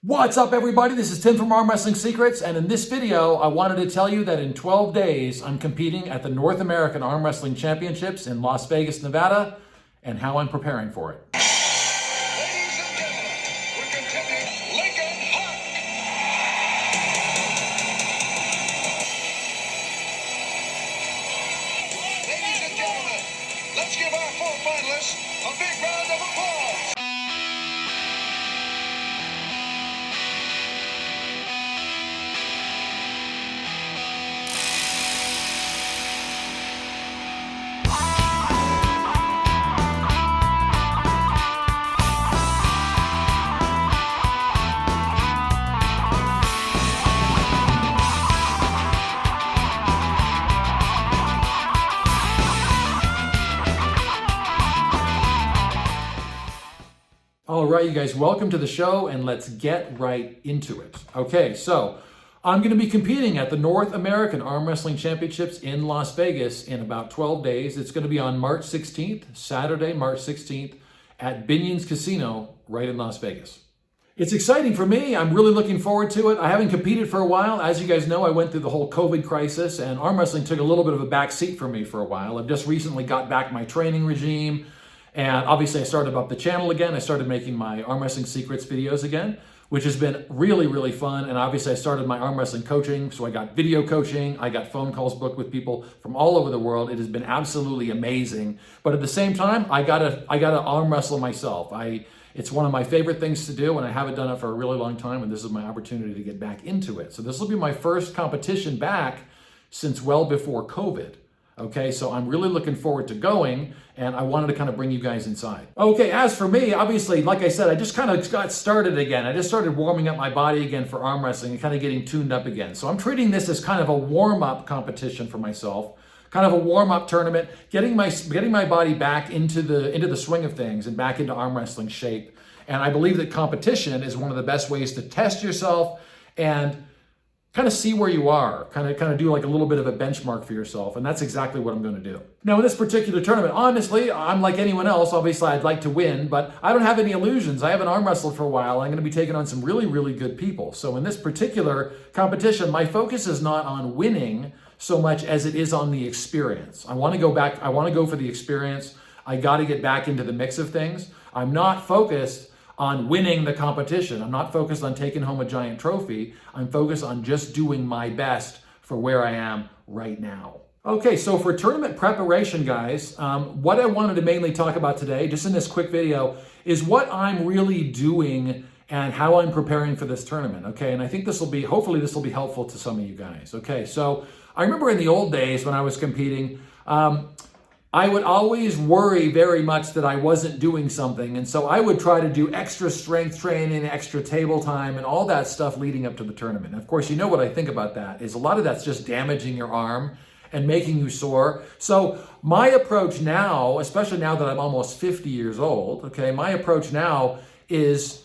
What's up, everybody? This is Tim from Arm Wrestling Secrets, and in this video, I wanted to tell you that in 12 days, I'm competing at the North American Arm Wrestling Championships in Las Vegas, Nevada, and how I'm preparing for it. Ladies and gentlemen, we're contending Lincoln Hawk. Ladies and gentlemen, let's give our four finalists a big round of applause. All right, you guys, welcome to the show, and let's get right into it. Okay, so I'm going to be competing at the North American Arm Wrestling Championships in Las Vegas in about 12 days. It's going to be on March 16th, Saturday, March 16th, at Binion's Casino right in Las Vegas. It's exciting for me. I'm really looking forward to it. I haven't competed for a while. As you guys know, I went through the whole COVID crisis, and arm wrestling took a little bit of a back seat for me for a while. I've just recently got back my training regime. And obviously I started up the channel again. I started making my Arm Wrestling Secrets videos again, which has been really, really fun. And obviously I started my arm wrestling coaching. So I got video coaching. I got phone calls booked with people from all over the world. It has been absolutely amazing. But at the same time, I gotta arm wrestle myself. It's one of my favorite things to do, and I haven't done it for a really long time. And this is my opportunity to get back into it. So this will be my first competition back since well before COVID. Okay, so I'm really looking forward to going, and I wanted to kind of bring you guys inside. Okay, as for me, obviously, like I said, I just kind of got started again. I just started warming up my body again for arm wrestling and kind of getting tuned up again. So I'm treating this as kind of a warm-up competition for myself, kind of a warm-up tournament, getting my body back into the swing of things and back into arm wrestling shape. And I believe that competition is one of the best ways to test yourself and kind of see where you are, kind of do like a little bit of a benchmark for yourself, and that's exactly what I'm going to do. Now, in this particular tournament, honestly, I'm like anyone else. Obviously, I'd like to win, but I don't have any illusions. I haven't arm wrestled for a while. I'm going to be taking on some really, really good people. So in this particular competition, my focus is not on winning so much as it is on the experience. I want to go back. I want to go for the experience. I got to get back into the mix of things. I'm not focused on winning the competition. I'm not focused on taking home a giant trophy. I'm focused on just doing my best for where I am right now. Okay, so for tournament preparation, guys, what I wanted to mainly talk about today, just in this quick video, is what I'm really doing and how I'm preparing for this tournament, okay? And I think hopefully this will be helpful to some of you guys, okay? So I remember in the old days when I was competing, I would always worry very much that I wasn't doing something. And so I would try to do extra strength training, extra table time, and all that stuff leading up to the tournament. And of course, you know what I think about that is a lot of that's just damaging your arm and making you sore. So my approach now, especially now that I'm almost 50 years old, okay, my approach now is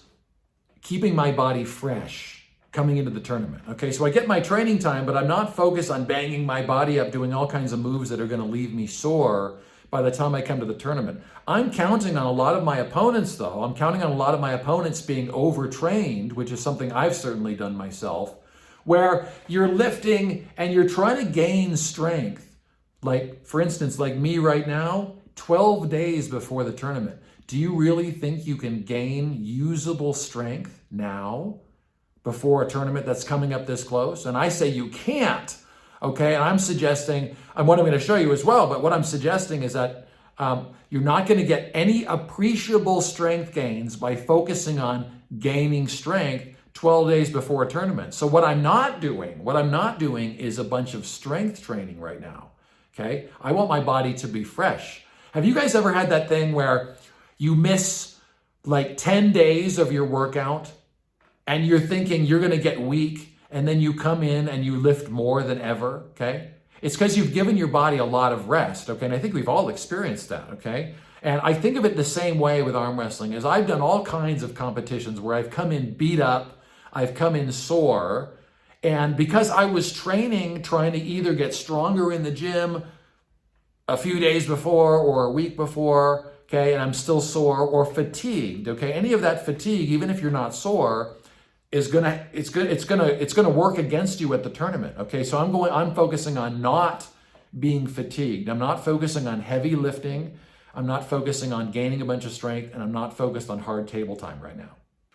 keeping my body fresh coming into the tournament. Okay, so I get my training time, but I'm not focused on banging my body up, doing all kinds of moves that are going to leave me sore by the time I come to the tournament. I'm counting on a lot of my opponents, though. I'm counting on a lot of my opponents being overtrained, which is something I've certainly done myself, where you're lifting and you're trying to gain strength. Like, for instance, like me right now, 12 days before the tournament. Do you really think you can gain usable strength now, before a tournament that's coming up this close? And I say you can't, okay? And I'm suggesting, and what I'm going to show you as well, but what I'm suggesting is that you're not going to get any appreciable strength gains by focusing on gaining strength 12 days before a tournament. So what I'm not doing is a bunch of strength training right now, okay? I want my body to be fresh. Have you guys ever had that thing where you miss like 10 days of your workout and you're thinking you're going to get weak, and then you come in and you lift more than ever, okay? It's because you've given your body a lot of rest, okay? And I think we've all experienced that, okay? And I think of it the same way with arm wrestling, as I've done all kinds of competitions where I've come in beat up, I've come in sore, and because I was training, trying to either get stronger in the gym a few days before or a week before, okay, and I'm still sore, or fatigued, okay? Any of that fatigue, even if you're not sore, it's gonna work against you at the tournament. Okay, so I'm focusing on not being fatigued. I'm not focusing on heavy lifting. I'm not focusing on gaining a bunch of strength, and I'm not focused on hard table time right now.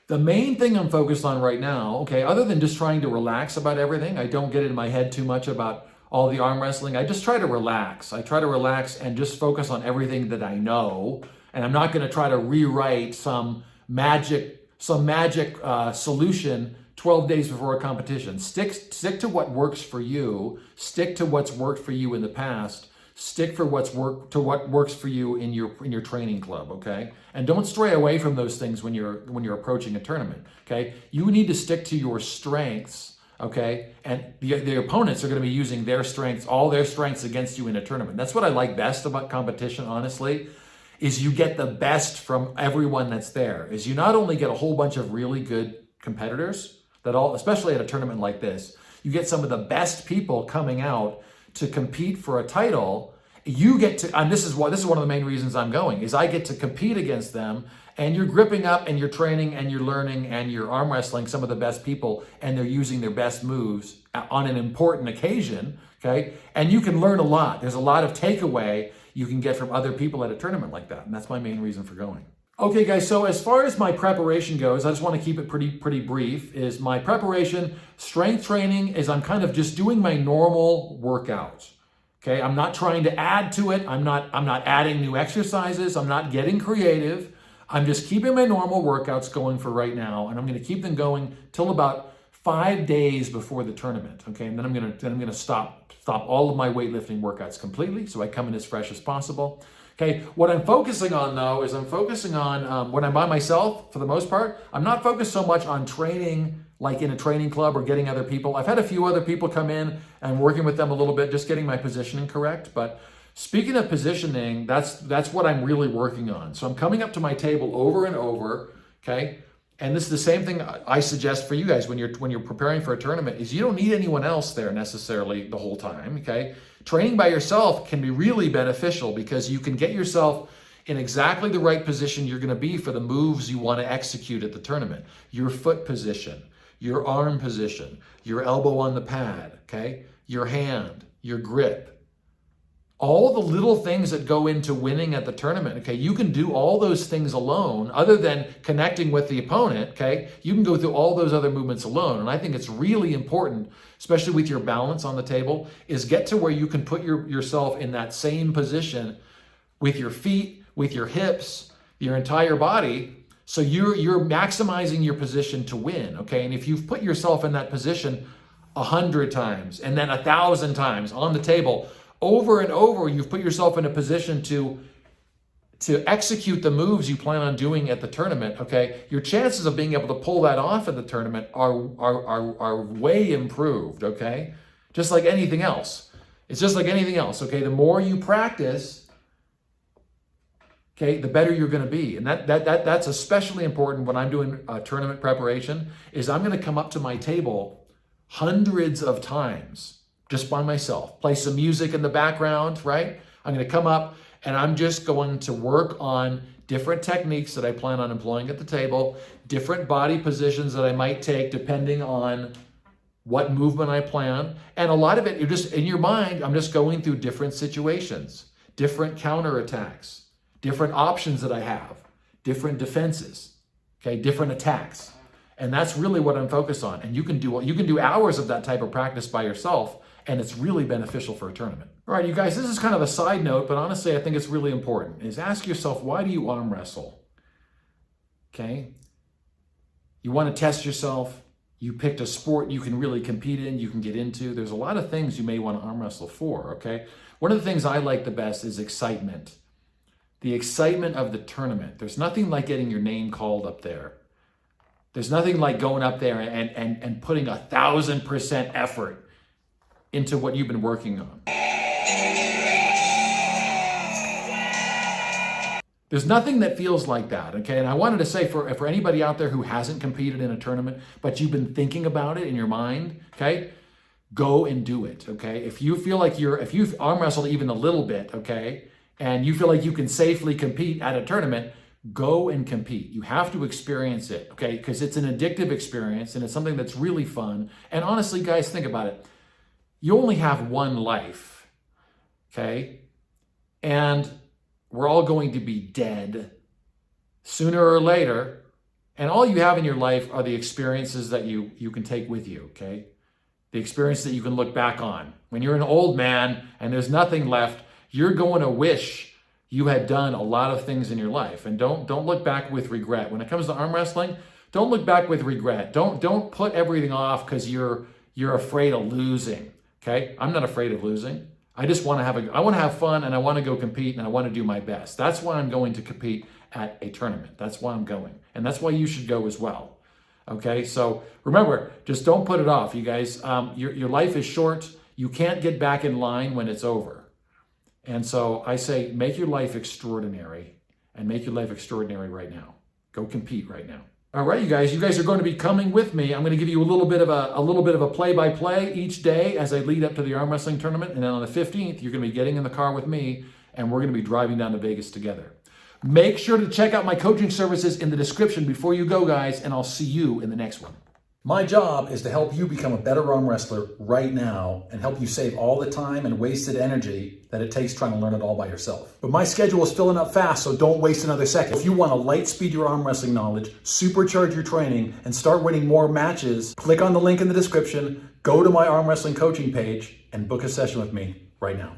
The main thing I'm focused on right now, okay, other than just trying to relax about everything, I don't get in my head too much about all the arm wrestling. I just try to relax. I try to relax and just focus on everything that I know, and I'm not going to try to rewrite some magic solution 12 days before a competition. Stick to what works for you. Stick to what's worked for you in the past. Stick to what works for you in your training club, okay? And don't stray away from those things when you're approaching a tournament, okay? You need to stick to your strengths, okay? And the opponents are going to be using all their strengths against you in a tournament. That's what I like best about competition, honestly, is you get the best from everyone that's there. Is you not only get a whole bunch of really good competitors especially at a tournament like this, you get some of the best people coming out to compete for a title. You get to, and this is one of the main reasons I'm going, is I get to compete against them, and you're gripping up and you're training and you're learning and you're arm wrestling some of the best people, and they're using their best moves on an important occasion, okay? And you can learn a lot. There's a lot of takeaway you can get from other people at a tournament like that, and that's my main reason for going. Okay, guys, so as far as my preparation goes, I just want to keep it pretty brief. Is my preparation, strength training, is I'm kind of just doing my normal workouts. Okay, I'm not trying to add to it. I'm not adding new exercises. I'm not getting creative. I'm just keeping my normal workouts going for right now, and I'm going to keep them going till about 5 days before the tournament. Okay, and then I'm going to stop all of my weightlifting workouts completely, so I come in as fresh as possible. Okay, what I'm focusing on though is when I'm by myself, for the most part, I'm not focused so much on training like in a training club or getting other people. I've had a few other people come in and working with them a little bit, just getting my positioning correct. But speaking of positioning, that's what I'm really working on. So I'm coming up to my table over and over, okay? And this is the same thing I suggest for you guys when you're preparing for a tournament, is you don't need anyone else there necessarily the whole time, okay? Training by yourself can be really beneficial because you can get yourself in exactly the right position you're going to be for the moves you want to execute at the tournament. Your foot position, your arm position, your elbow on the pad, okay? Your hand, your grip. All the little things that go into winning at the tournament, okay? You can do all those things alone other than connecting with the opponent, okay? You can go through all those other movements alone. And I think it's really important, especially with your balance on the table, is get to where you can put yourself in that same position with your feet, with your hips, your entire body. So you're maximizing your position to win, okay? And if you've put yourself in that position 100 times and then 1,000 times on the table, over and over, you've put yourself in a position to execute the moves you plan on doing at the tournament, okay? Your chances of being able to pull that off at the tournament are way improved, okay? Just like anything else. It's just like anything else, okay? The more you practice, okay, the better you're going to be. And that's especially important when I'm doing tournament preparation, is I'm going to come up to my table hundreds of times just by myself, play some music in the background, right? I'm going to come up and I'm just going to work on different techniques that I plan on employing at the table, different body positions that I might take depending on what movement I plan. And a lot of it, you're just in your mind, I'm just going through different situations, different counterattacks, different options that I have, different defenses, okay, different attacks. And that's really what I'm focused on. And you can do hours of that type of practice by yourself, and it's really beneficial for a tournament. All right, you guys, this is kind of a side note, but honestly, I think it's really important, is ask yourself, why do you arm wrestle? Okay? You want to test yourself. You picked a sport you can really compete in, you can get into. There's a lot of things you may want to arm wrestle for, okay? One of the things I like the best is excitement. The excitement of the tournament. There's nothing like getting your name called up there. There's nothing like going up there and putting 1,000% effort into what you've been working on. There's nothing that feels like that, okay? And I wanted to say for anybody out there who hasn't competed in a tournament, but you've been thinking about it in your mind, okay? Go and do it, okay? If you feel like if you've arm wrestled even a little bit, okay, and you feel like you can safely compete at a tournament, go and compete. You have to experience it, okay? Because it's an addictive experience and it's something that's really fun. And honestly, guys, think about it. You only have one life, okay? And we're all going to be dead sooner or later. And all you have in your life are the experiences that you can take with you, okay? The experience that you can look back on. When you're an old man and there's nothing left, you're going to wish you had done a lot of things in your life. And don't look back with regret. When it comes to arm wrestling, don't look back with regret. Don't put everything off because you're afraid of losing. Okay? I'm not afraid of losing. I just want to have fun, and I want to go compete, and I want to do my best. That's why I'm going to compete at a tournament. That's why I'm going. And that's why you should go as well. Okay? So remember, just don't put it off, you guys. Your life is short. You can't get back in line when it's over. And so I say, make your life extraordinary, and make your life extraordinary right now. Go compete right now. All right, you guys are going to be coming with me. I'm going to give you a little bit of a play-by-play each day as I lead up to the arm wrestling tournament. And then on the 15th, you're going to be getting in the car with me, and we're going to be driving down to Vegas together. Make sure to check out my coaching services in the description before you go, guys, and I'll see you in the next one. My job is to help you become a better arm wrestler right now and help you save all the time and wasted energy that it takes trying to learn it all by yourself. But my schedule is filling up fast, so don't waste another second. If you want to light speed your arm wrestling knowledge, supercharge your training, and start winning more matches, click on the link in the description, go to my arm wrestling coaching page, and book a session with me right now.